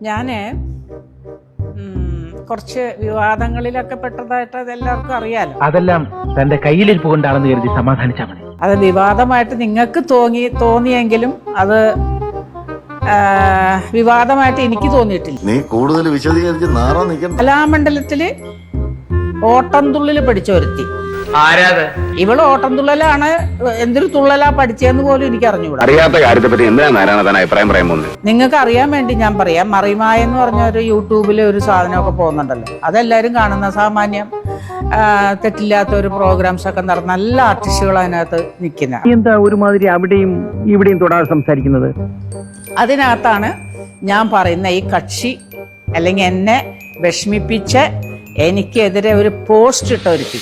ഞാന് കുറച്ച് വിവാദങ്ങളിലൊക്കെ പെട്ടതായിട്ട് അതെല്ലാവർക്കും അറിയാലോ. അതെല്ലാം തന്റെ കയ്യിലിരിപ്പ് കൊണ്ടാണെന്ന് കരുതി സമാധാനിച്ചാൽ മതി. അത് വിവാദമായിട്ട് നിങ്ങൾക്ക് തോന്നിയെങ്കിലും അത് വിവാദമായിട്ട് എനിക്ക് തോന്നിയിട്ടില്ല. നീ കൂടുതൽ വിശദീകരിച്ച് നാറാ നിൽക്കണ്ട. കലാമണ്ഡലത്തില് ഓട്ടംതുള്ളിൽ പഠിച്ച ഒരുത്തി. ഇവള് ഓട്ടംതുള്ളലാണ്. എന്തൊരു തുള്ളലാ പഠിച്ചതെന്ന് പോലും എനിക്ക് അറിഞ്ഞുകൂടാ. അറിയാത്ത കാര്യത്തെ പറ്റി എന്തിനാ നാരായണ അഭിപ്രായം പറയാൻ പോകുന്നത്? നിങ്ങൾക്ക് അറിയാൻ വേണ്ടി ഞാൻ പറയാം. മറിമായ എന്ന് പറഞ്ഞ ഒരു യൂട്യൂബിൽ ഒരു സാധനമൊക്കെ പോകുന്നുണ്ടല്ലോ, അതെല്ലാവരും കാണുന്ന സാമാന്യം തെറ്റില്ലാത്ത ഒരു പ്രോഗ്രാംസ് ഒക്കെ നടന്ന നല്ല ആർട്ടിസ്റ്റുകൾ അതിനകത്ത് നിൽക്കുന്ന. എന്താ ഒരുമാതിരി അവിടെയും ഇവിടെയും തൊടാതെ സംസാരിക്കുന്നത്? അതിനകത്താണ് ഞാൻ പറയുന്ന ഈ കക്ഷി അല്ലെങ്കിൽ എന്നെ വിഷമിപ്പിച്ച് എനിക്കെതിരെ ഒരു പോസ്റ്റ് ഇട്ട ഒരുത്തി.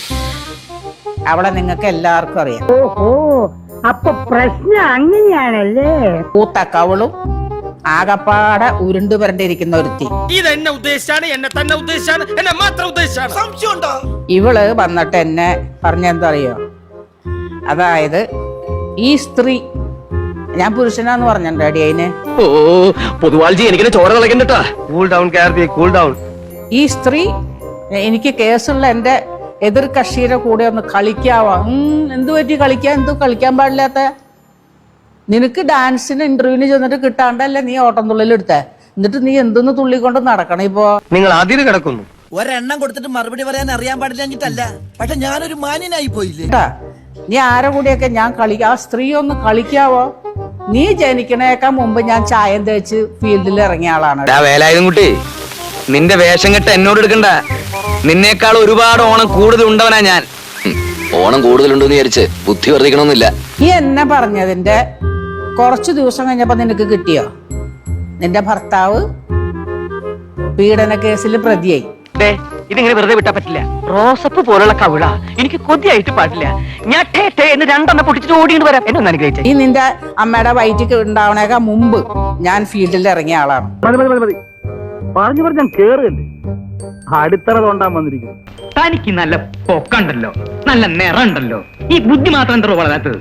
അവളെ നിങ്ങൾക്ക് എല്ലാവർക്കും അറിയാം. ഓഹോ, അപ്പൊ പ്രശ്നം അങ്ങനെയാണല്ലേ? പൂത്ത കവളും ആകപ്പാടെ ഉരുണ്ടു വരണ്ടിരിക്കുന്ന ഒരുത്തി. ഇതെന്നെ ഉദ്ദേശിച്ചാണ്, എന്നെ തന്നെ ഉദ്ദേശിച്ചാണ്, എന്നെ മാത്രം ഉദ്ദേശിച്ചാണ്. സംശയമുണ്ടോ? ഇവള് വന്നിട്ട് എന്നെ പറഞ്ഞെന്താ അറിയോ? അതായത് ഈ സ്ത്രീ, ഞാൻ പുരുഷനാന്ന് പറഞ്ഞിട്ടുണ്ട് അടി അതിന്. ഓ പൊതുവാൾജി എനിക്കിനെ ചോര കളക്കണ്ടട്ടാ. Cool down Karthi, cool down. ഈ സ്ത്രീ എനിക്ക് കേസുള്ള എന്റെ എതിർ കക്ഷിയുടെ കൂടെ ഒന്ന് കളിക്കാവാ. എന്തു പറ്റി കളിക്കാൻ? എന്തു കളിക്കാൻ പാടില്ലാത്ത? നിനക്ക് ഡാൻസിന് ഇന്റർവ്യൂവിന് ചെന്നിട്ട് കിട്ടാണ്ടല്ലേ നീ ഓട്ടംതുള്ളിൽ എടുത്തേ? എന്നിട്ട് നീ എന്തൊന്ന് തുള്ളിക്കൊണ്ട് നടക്കണം ഇപ്പോ? നിങ്ങൾ അതിര് കിടക്കുന്നു. ഒരെണ്ണം കൊടുത്തിട്ട് മറുപടി പറയാൻ അറിയാൻ പാടില്ല. പക്ഷെ ഞാനൊരു മാന്യനായി പോയില്ലേ? നീ ആരെ കൂടെയൊക്കെ ഞാൻ ആ സ്ത്രീ ഒന്ന് കളിക്കാവോ? നീ ജനിക്കണേക്കാൾ മുമ്പ് ഞാൻ ചായം തേച്ച് ഫീൽഡിൽ ഇറങ്ങിയ ആളാണ്. വേലായുധം കുട്ടി, നിന്റെ വേഷം കെട്ട് എന്നോട് എടുക്കണ്ട. നിന്നേക്കാൾ ഒരുപാട് ഓണം കൂടുതൽ ഉണ്ടവനാ ഞാൻ. ഓണം കൂടുതലുണ്ടെന്ന് വിചാരിച്ച് ബുദ്ധി വർദ്ധിക്കണമെന്നില്ല. നീ എന്നെ പറഞ്ഞതിന്റെ കുറച്ചു ദിവസം കഴിഞ്ഞപ്പോ നിനക്ക് കിട്ടിയോ? നിന്റെ ഭർത്താവ് പീഡന കേസിൽ പ്രതിയായി. ഇതിങ്ങനെ വെറുതെ വിട്ടാ പറ്റില്ല. റോസപ്പ് പോലുള്ള കവിള എനിക്ക് കൊതിയായിട്ട് പാടില്ല. ഞാൻ എന്ന് രണ്ടെണ്ണം പൊട്ടിച്ചിട്ട് ഓടിയിട്ട് വരാം. എന്നെ ഒന്ന് അനുഗ്രഹിച്ചേ. ഈ നിന്റെ അമ്മയുടെ വയറ്റിക്ക് ഉണ്ടാവണേക്കാൾ മുമ്പ് ഞാൻ ഫീൽഡിൽ ഇറങ്ങിയ ആളാണ്. പറഞ്ഞു ഞാൻ കേറുകയല്ലേ, അടിത്തറ തോണ്ടാൻ വന്നിരിക്കുന്നു. തനിക്ക് നല്ല പൊക്കണ്ടല്ലോ, നല്ല നിറണ്ടല്ലോ, ഈ ബുദ്ധി മാത്രം എന്തോ വളരാത്തത്.